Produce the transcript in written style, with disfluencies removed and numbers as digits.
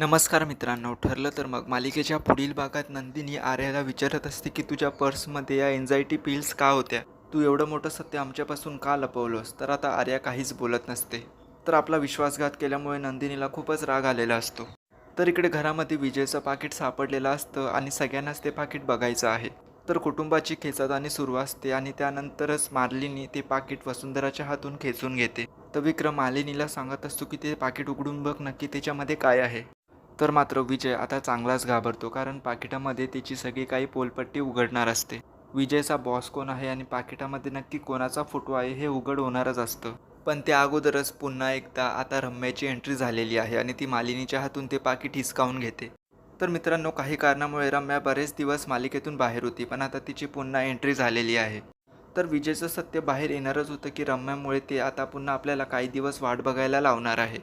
नमस्कार मित्रांनो. ठरलं तर मग मालिकेच्या पुढील भागात नंदिनी आर्याला विचारत असते की तुझ्या पर्समध्ये या एन्झायटी पिल्स का होत्या? तू एवढं मोठं सत्य आमच्यापासून का लपवलंस? तर आता आर्या काहीच बोलत नसते. तर आपला विश्वासघात केल्यामुळे नंदिनीला खूपच राग आलेला असतो. तर इकडे घरामध्ये विजयचं पाकीट सापडलेलं असतं आणि सगळ्यांनाच ते पाकीट बघायचं आहे. तर कुटुंबाची खेचाताणी सुरू असते आणि त्यानंतरच मार्लिनी ते पाकीट वसुंधराच्या हातून खेचून घेते. तर विक्रम मालिनीला सांगत असतो की ते पाकीट उघडून बघ नक्की त्याच्यामध्ये काय आहे. तर मात्र विजय आता चांगलाच घाबरतो, कारण पाकिटामध्ये त्याची सगळी काही पोलपट्टी उघडणार असते. विजयचा बॉस कोण आहे आणि पाकिटामध्ये नक्की कोणाचा फोटो आहे हे उघड होणारच असतं. पण त्या अगोदरच पुन्हा एकदा आता रम्याची एंट्री झालेली आहे आणि ती मालिनीच्या हातून ते पाकिट हिसकावून घेते. तर मित्रांनो, काही कारणामुळे रम्या बरेच दिवस मालिकेतून बाहेर होती, पण आता तिची पुन्हा एंट्री झालेली आहे. तर विजयचं सत्य बाहेर येणारच होतं की रम्यामुळे ते आता पुन्हा आपल्याला काही दिवस वाट बघायला लावणार आहे.